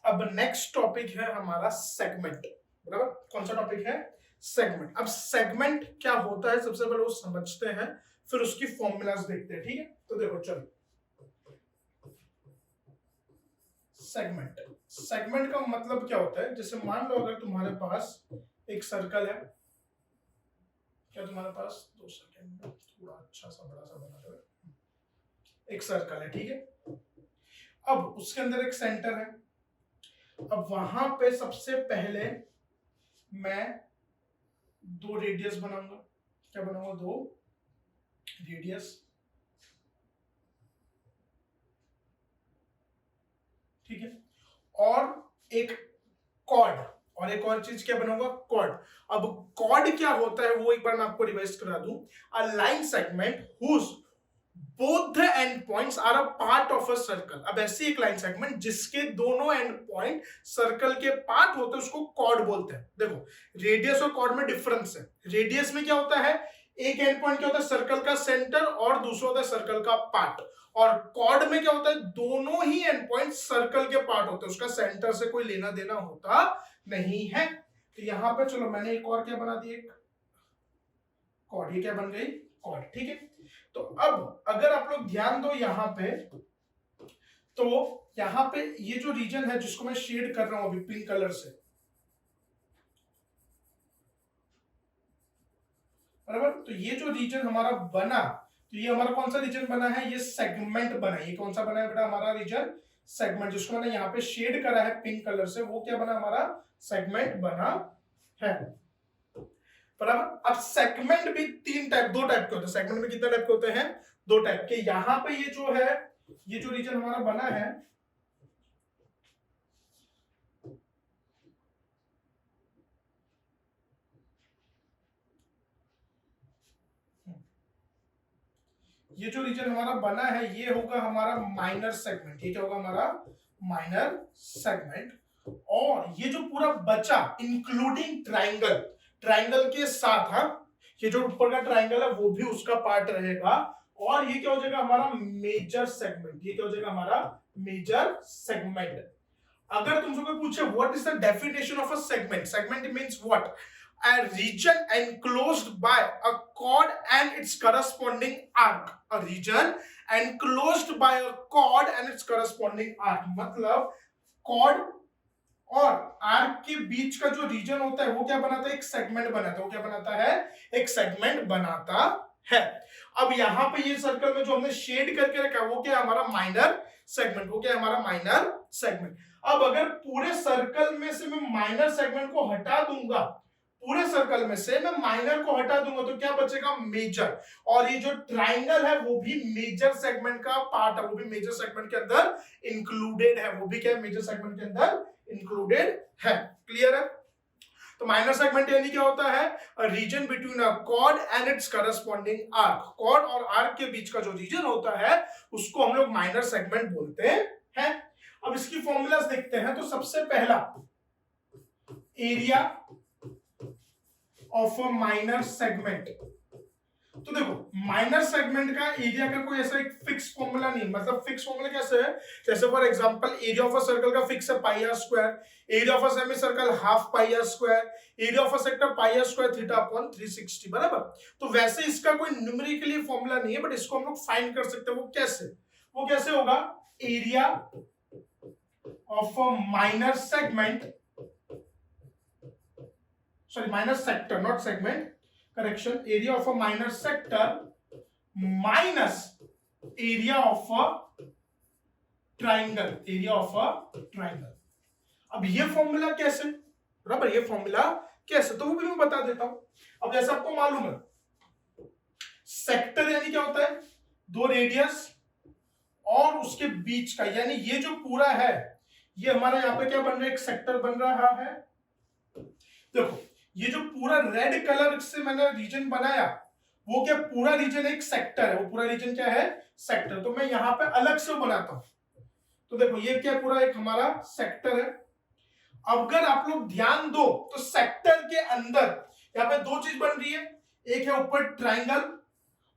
अब next topic है हमारा सेगमेंट। बराबर, कौन सा टॉपिक है? सेगमेंट। अब सेगमेंट क्या होता है सबसे पहले वो समझते हैं, फिर उसकी फॉर्मूलाज देखते हैं। ठीक है, तो देखो चलो, सेगमेंट। सेगमेंट का मतलब क्या होता है? जैसे मान लो अगर तुम्हारे पास एक सर्कल है, क्या तुम्हारे पास 2 सेकेंड में थोड़ा अच्छा सा बड़ा सा बना दो, एक सर्कल है, ठीक है। अब उसके अंदर एक सेंटर है। अब वहां पे सबसे पहले मैं 2 रेडियस बनाऊंगा। क्या बनाऊंगा? 2 रेडियस, ठीक है। और एक कॉर्ड, और एक और चीज क्या बनाऊंगा? कॉर्ड। अब कॉर्ड क्या होता है वो एक बार मैं आपको रिवाइज करा दूं। A line segment whose both the end points are a part of a circle. अब ऐसी एक लाइन सेगमेंट जिसके दोनों एंड पॉइंट सर्कल के पार्ट होते हैं उसको कॉर्ड बोलते हैं। देखो, रेडियस और कॉर्ड में डिफरेंस है। रेडियस में क्या होता है? एक एंड पॉइंट क्या होता है? सर्कल का सेंटर, और दूसरा होता है सर्कल का पार्ट। और कॉर्ड में क्या होता है? दोनों ही एंड पॉइंट सर्कल के पार्ट होते हैं, उसका सेंटर से कोई लेना देना होता नहीं है। तो यहां पे चलो मैंने एक और क्या बना दी, एक कॉर्ड। ये क्या बन गई? कॉर्ड, ठीक है। तो अब अगर आप लोग ध्यान दो यहां पे, तो यहां पे ये जो रीजन है जिसको मैं शेड कर रहा हूं अभी पिंक कलर से, बराबर, तो ये जो रीजन हमारा बना, तो ये हमारा कौन सा रीजन बना है? ये सेगमेंट बना है। ये कौन सा बना है बेटा? हमारा रीजन सेगमेंट, जिसको मैंने यहाँ पे शेड करा है पिंक कलर से, वो क्या बना? हमारा सेगमेंट बना है, बराबर। अब सेगमेंट भी दो टाइप के होते हैं। सेगमेंट में कितने टाइप के होते हैं? 2 टाइप के। यहां पे ये जो है, ये जो रीजन हमारा बना है, ये जो रीजन हमारा बना है ये होगा हमारा माइनर सेगमेंट। ये क्या होगा? हमारा माइनर सेगमेंट। और ये जो पूरा बचा इंक्लूडिंग ट्राइंगल, ट्राइंगल के साथ, हाँ, ये जो ऊपर का ट्राइंगल है वो भी उसका पार्ट रहेगा। और ये क्या हो जाएगा? हमारा मेजर सेगमेंट। ये क्या हो जाएगा? हमारा मेजर सेगमेंट। अगर तुमसे कोई पूछे what is the definition of a segment, segment means what? A region enclosed by a chord and its corresponding arc. A region enclosed by a chord and its corresponding arc. मतलब chord और arc के बीच का जो reason होता है वो क्या बनाता है? एक सेगमेंट बनाता है। वो क्या बनाता है? एक सेगमेंट बनाता है। अब यहां पे ये सर्कल में जो हमने शेड करके रखा है वो क्या है? हमारा माइनर सेगमेंट। वो क्या है? हमारा माइनर सेगमेंट। अब अगर पूरे सर्कल में से मैं माइनर सेगमेंट को हटा दूंगा, पूरे सर्कल में से मैं माइनर को हटा दूंगा, तो क्या बचेगा? मेजर। और ये जो ट्राइंगल है वो भी मेजर सेगमेंट का पार्ट है, वो भी मेजर सेगमेंट के अंदर इंक्लूडेड है। वो भी क्या है? मेजर सेगमेंट के अंदर इंक्लूडेड है। क्लियर है? तो माइनर सेगमेंट यानी क्या होता है? Region between a chord and its corresponding arc. Chord और आर्क के बीच का जो रीजन होता है उसको हम लोग माइनर सेगमेंट बोलते हैं। अब इसकी फॉर्मूलाज देखते हैं। तो सबसे पहला, area of a minor segment. तो देखो, माइनर सेगमेंट का एरिया का कोई ऐसा एक फिक्स फॉर्मूला नहीं। मतलब फिक्स फॉर्मूला कैसे है? जैसे for example area of a circle का फिक्स है pi are square, area of a semi circle half pi are square, area of a sector pi are square theta upon 360, बराबर। तो वैसे इसका कोई न्यूमेरिकली फॉर्मूला नहीं है, बट इसको हम लोग फाइंड कर सकते हैं। वो कैसे? वो कैसे होगा? Area of a minor segment, sorry minor sector, not segment, correction, area of a minor sector minus area of a triangle, area of a triangle. अब ये फॉर्मूला कैसे, बराबर, ये फॉर्मूला कैसे, तो वो भी मैं बता देता हूं। अब जैसे आपको मालूम है, सेक्टर यानी क्या होता है? 2 रेडियस और उसके बीच का, यानी ये जो पूरा है ये हमारा यहाँ पे क्या बन रहा है? एक सेक्टर बन रहा है। देखो, ये जो पूरा रेड कलर से मैंने रीजन बनाया वो क्या? पूरा रीजन एक सेक्टर है। वो पूरा रीजन क्या है? सेक्टर। तो मैं यहां पे अलग से बनाता हूं। तो देखो, ये क्या पूरा एक हमारा सेक्टर है। अगर आप लोग ध्यान दो तो सेक्टर के अंदर यहां पे 2 चीज बन रही है। एक है ऊपर ट्राइंगल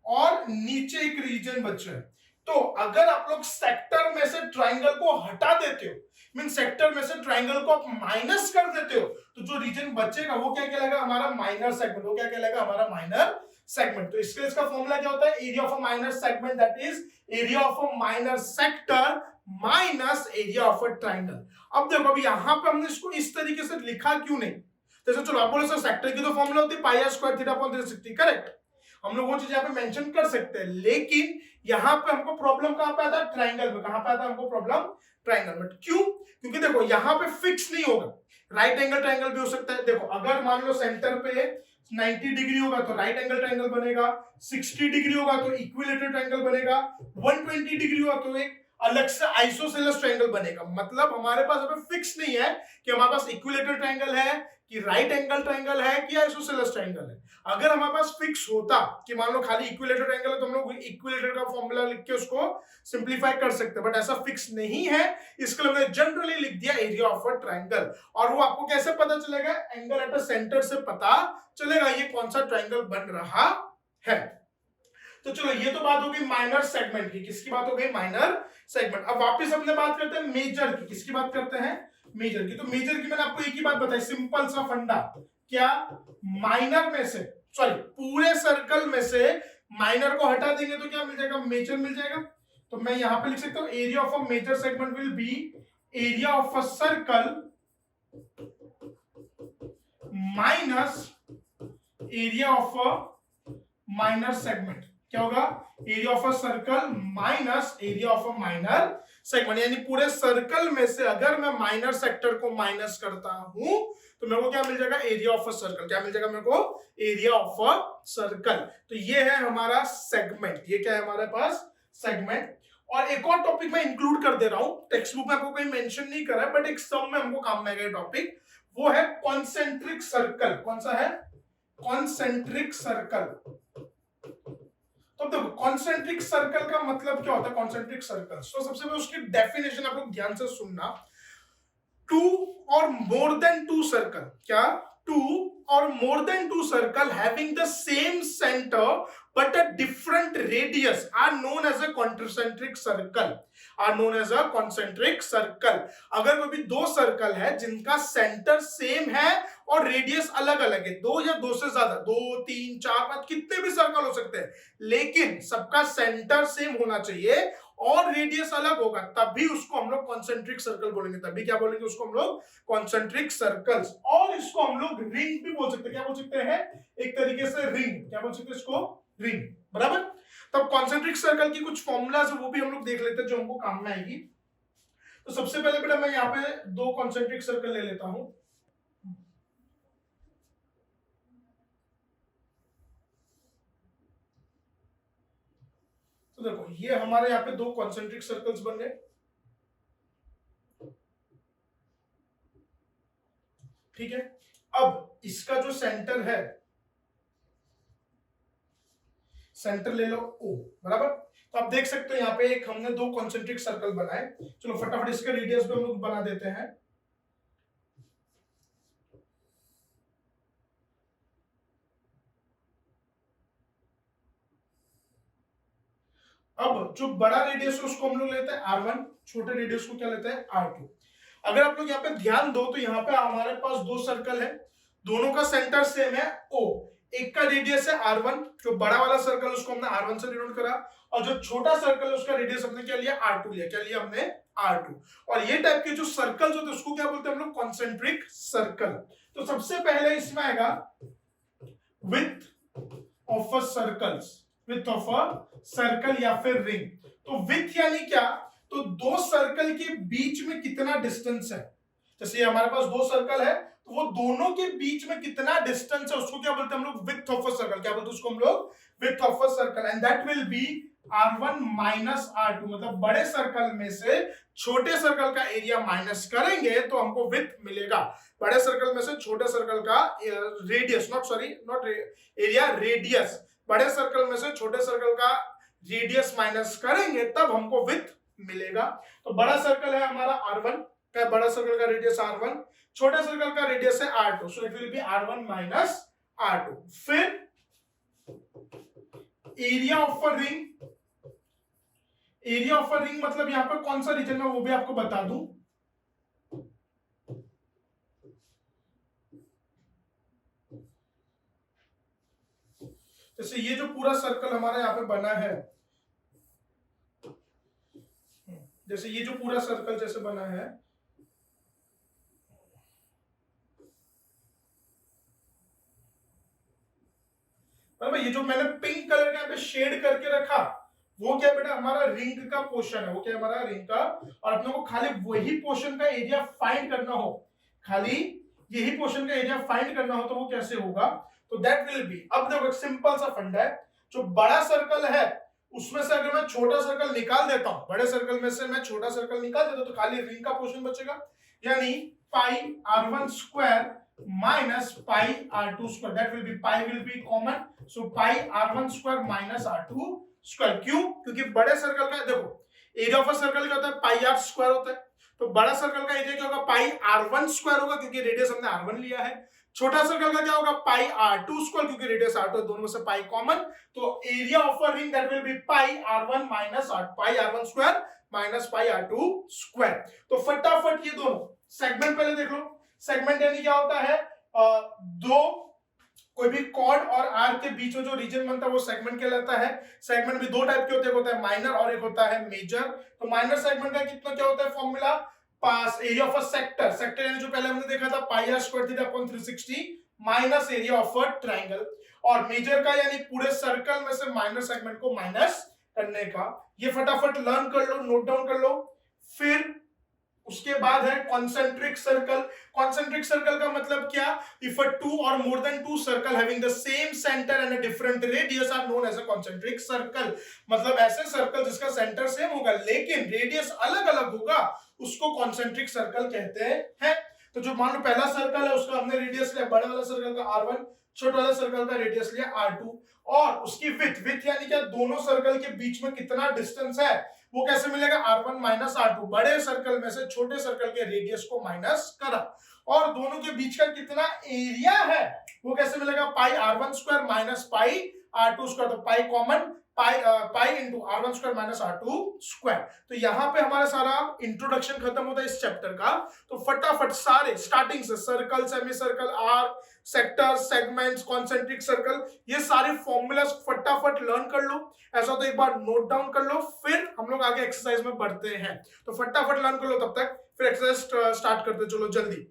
और नीचे एक रीजन बच रहा है। तो अगर आप लोग सेक्टर में से ट्राइंगल को हटा देते हो, मीन सेक्टर में से ट्राइंगल को आप माइनस कर देते हो, तो जो रीजन बचेगा वो क्या कहलाएगा, हमारा माइनर सेगमेंट। वो क्या कहलाएगा, हमारा माइनर सेगमेंट। तो इसके इसका फॉर्मूला क्या होता है, area of a minor segment that is area of a minor sector minus area of a triangle. अब देखो, अभी यहां पे हमने इसको इस तरीके से लिखा क्यों नहीं, जैसे चलो आप बोलो सर सेक्टर की तो फॉर्मूला होती है pi are square theta upon 360, correct, हम लोग वो चीज यहाँ पे मेंशन कर सकते हैं, लेकिन यहाँ पे हमको प्रॉब्लम कहां पे आता है, ट्राइंगल में। कहां पे आता है हमको प्रॉब्लम, ट्राइंगल में। क्यों, क्योंकि देखो यहाँ पे फिक्स नहीं होगा, राइट एंगल ट्राइंगल भी हो सकता है। देखो अगर मान लो सेंटर पे 90 डिग्री होगा तो राइट एंगल ट्राइंगल बनेगा, 60 डिग्री होगा तो इक्विलेटरल ट्राइंगल बनेगा, 120 डिग्री होगा तो एक अलग से आइसोसेलेस ट्राइंगल बनेगा। मतलब हमारे पास अभी फिक्स नहीं है कि हमारे पास इक्विलेटरल ट्राइंगल है कि राइट एंगल ट्राइंगल है कि आइसोसेलेस ट्राइंगल है। अगर हमारे पास फिक्स होता कि मान लो खाली इक्विलेटरल ट्राइंगल है तो हम लोग इक्विलेटर का फॉर्मूला लिख के उसको सिंप्लीफाई कर सकते हैं, बट ऐसा फिक्स नहीं है, इसके लिए मैंने जनरली लिख दिया एरिया ऑफ अ ट्राइंगल। और वो आपको कैसे पता चलेगा, एंगल एट अ सेंटर से पता चलेगा ये कौन सा ट्राइंगल बन रहा है। तो चलो ये तो बात हो गई माइनर सेगमेंट की, किसकी बात हो गई, माइनर सेगमेंट। अब वापस अपने बात करते हैं मेजर की, किसकी बात करते हैं, मेजर की। तो मेजर की मैंने आपको एक ही बात बताई, सिंपल सा फंडा, क्या, माइनर में से, सॉरी पूरे सर्कल में से माइनर को हटा देंगे तो क्या मिल जाएगा, मेजर मिल जाएगा। तो मैं यहां पे लिख सकता हूं area of a major segment will be area of a circle minus area of a minor segment. क्या होगा, area of a circle minus area of a minor segment. यानी पूरे सर्कल में से अगर मैं माइनर सेक्टर को माइनस करता हूं तो मेरे को क्या मिल जाएगा, एरिया ऑफ अ सर्कल। क्या मिल जाएगा मेरे को, एरिया ऑफ अ सर्कल। तो ये है हमारा सेगमेंट, ये क्या है हमारे पास, सेगमेंट। और एक और टॉपिक मैं इंक्लूड कर दे रहा हूं, टेक्स्ट बुक में आपको कहीं मेंशन नहीं करा है, बट एक सम में हमको काम में आएगा टॉपिक, वो है कॉन्सेंट्रिक सर्कल। कौन सा है, कॉन्सेंट्रिक सर्कल। तो देखो कॉन्सेंट्रिक सर्कल का मतलब क्या होता है, कॉन्सेंट्रिक सर्कल। तो सबसे पहले उसकी डेफिनेशन आप लोग ध्यान से सुनना, two or more than two circle, क्या, two or more than two circle having the same centre but a different radius are known as a concentric circle, are known as a concentric circle। अगर वो भी दो circle है जिनका centre same है और radius अलग अलग है, दो या दो से ज्यादा, 2 3 4 5 कितने भी सर्कल हो सकते हैं, लेकिन सबका सेंटर सेम होना चाहिए और रेडियस अलग होगा, तभी उसको हम लोग कॉन्सेंट्रिक सर्कल बोलेंगे। तभी क्या बोलेंगे उसको हम लोग, कॉन्सेंट्रिक सर्कल्स। और इसको हम लोग रिंग भी बोल सकते हैं। क्या बोल सकते हैं, एक तरीके से रिंग। क्या बोल सकते हैं इसको, रिंग, बराबर। तब कॉन्सेंट्रिक सर्कल की कुछ फॉर्मूलाज है वो भी हम लोग देख लेते हैं जो हमको काम में आएगी। तो सबसे पहले बेटा मैं यहाँ पे दो कॉन्सेंट्रिक सर्कल ले लेता हूं। तो देखो ये हमारे यहाँ पे दो कॉन्सेंट्रिक सर्कल्स बन गए, ठीक है। अब इसका जो सेंटर है, सेंटर ले लो O, बराबर। तो आप देख सकते हो यहाँ पे एक हमने दो कॉन्सेंट्रिक सर्कल बनाए। चलो फटाफट इसके रेडियस भी हम लोग बना देते हैं। अब जो बड़ा रेडियस है उसको हम लोग लेते हैं R1, छोटे रेडियस को क्या लेते हैं, R2। अगर आप लोग यहाँ पे ध्यान दो तो यहाँ पे हमारे पास दो सर्कल है, दोनों का सेंटर सेम है O। एक का रेडियस है R1, जो बड़ा वाला सर्कल उसको हमने R1 से डिनोट करा, और जो छोटा सर्कल है उसका रेडियस हमने क्या लिया, R2 लिया। क्या लिया हमने, R2। और ये टाइप के जो सर्कल्स होते हैं उसको क्या बोलते हैं हम लोग, कॉन्सेंट्रिक सर्कल। तो सबसे पहले इसमें आएगा width of a circles, width of a circle या फिर रिंग। तो विड्थ यानी क्या, तो दो सर्कल के बीच में कितना डिस्टेंस है। जैसे ये हमारे पास दो सर्कल है तो वो दोनों के बीच में कितना डिस्टेंस है उसको क्या बोलते हैं हम लोग, विड्थ ऑफ अ सर्कल। क्या बोलते हैं उसको हम लोग, width of a circle. And that will be R1 minus R2। मतलब बड़े सर्कल में से छोटे सर्कल का एरिया माइनस करेंगे तो हमको विड्थ मिलेगा। बड़े सर्कल में से छोटे सर्कल का रेडियस, नॉट एरिया, रेडियस। बड़े सर्कल में से छोटे सर्कल का रेडियस माइनस करेंगे तब हमको विड्थ मिलेगा। तो बड़ा सर्कल है हमारा R1 का, बड़ा सर्कल का रेडियस R1, छोटे सर्कल का रेडियस है R2, so it will be R1 minus R2। फिर area of a ring, area of a ring मतलब यहाँ पे कौन सा रीजन है वो भी आपको बता दूं। जैसे ये जो पूरा सर्कल हमारा यहाँ पे बना है, जैसे ये जो पूरा सर्कल जैसे बना है, मतलब ये जो मैंने पिंक कलर के यहाँ पे शेड करके रखा, वो क्या बेटा हमारा रिंग का पोर्शन है, वो क्या हमारा रिंग का, और अपने को खाली वही पोर्शन का एरिया फाइंड करना हो, खाली यही पोर्शन का एरिया फाइंड करना हो तो वो कैसे होगा, तो दैट विल बी, अब देखो एक सिंपल सा फंडा है, जो बड़ा सर्कल है उसमें से अगर मैं छोटा सर्कल निकाल देता हूं, बड़े सर्कल में से मैं छोटा सर्कल निकाल देता हूं तो खाली रिंग का पोर्शन बचेगा, यानी पाई r1 square minus pi r2 square, that will be, pi will be common, so pi r1 square minus r2 square. क्यों? क्योंकि बड़े सर्कल का देखो एरिया ऑफ अ सर्कल क्या होता है, पाई r स्क्वायर होता है, तो बड़ा सर्कल का एरिया क्या होगा, पाई r1 स्क्वायर होगा क्योंकि रेडियस हमने r1 लिया है, छोटा सर्कल का क्या होगा, पाई r2 स्क्वायर क्योंकि रेडियस r2, दोनों में से पाई कॉमन, तो area of a ring that will be pi r1 minus pi r1 square minus pi r2 square. तो फटाफट ये दोनों सेगमेंट पहले देख लो, सेगमेंट यानी क्या होता है, दो कोई भी कॉर्ड और आर के बीच में जो रीजन बनता है वो सेगमेंट कहलाता है। सेगमेंट भी दो टाइप के होते हैं, एक होता है माइनर और एक होता है मेजर। तो माइनर सेगमेंट का कितना क्या होता है फॉर्मूला, पास area of a sector, sector यानी जो पहले हमने देखा था pi are square theta upon 360 minus area of a triangle, और मेजर का यानी पूरे सर्कल में से माइनर सेगमेंट को माइनस करने का। ये फटाफट लर्न कर लो, नोट डाउन कर लो। फिर उसके बाद है कॉन्सेंट्रिक सर्कल। कॉन्सेंट्रिक सर्कल का मतलब क्या, if a two or more than two circle having the same centre and a different radius are known as a concentric circle, मतलब ऐसे सर्कल जिसका सेंटर सेम होगा लेकिन रेडियस अलग अलग होगा उसको कॉन्सेंट्रिक सर्कल कहते हैं। तो जो मान लो पहला सर्कल है उसका हमने रेडियस लिया बड़ा वाला सर्कल का r1, छोटा वाला सर्कल का रेडियस लिया r2, और उसकी विथ यानी क्या दोनों सर्कल के बीच में कितना डिस्टेंस है वो कैसे मिलेगा, r1 माइनस r2, बड़े सर्कल में से छोटे सर्कल के रेडियस को माइनस करा, और दोनों के बीच का कितना एरिया है वो कैसे मिलेगा, pi r1 square minus pi r2 square, तो pi common, pi into r1 square minus r2 square. तो यहां पे हमारा सारा इंट्रोडक्शन खत्म होता है इस चैप्टर का। तो फटाफट सारे स्टार्टिंग से circle, semi circle, arc, sector, segments, concentric circle, ये सारे फॉर्मूलाज फटाफट लर्न कर लो, ऐसा तो एक बार नोट डाउन कर लो, फिर हम लोग आगे एक्सरसाइज में बढ़ते हैं। तो फटाफट लर्न कर लो तब तक, फिर एक्सरसाइज स्टार्ट करते चलो जल्दी।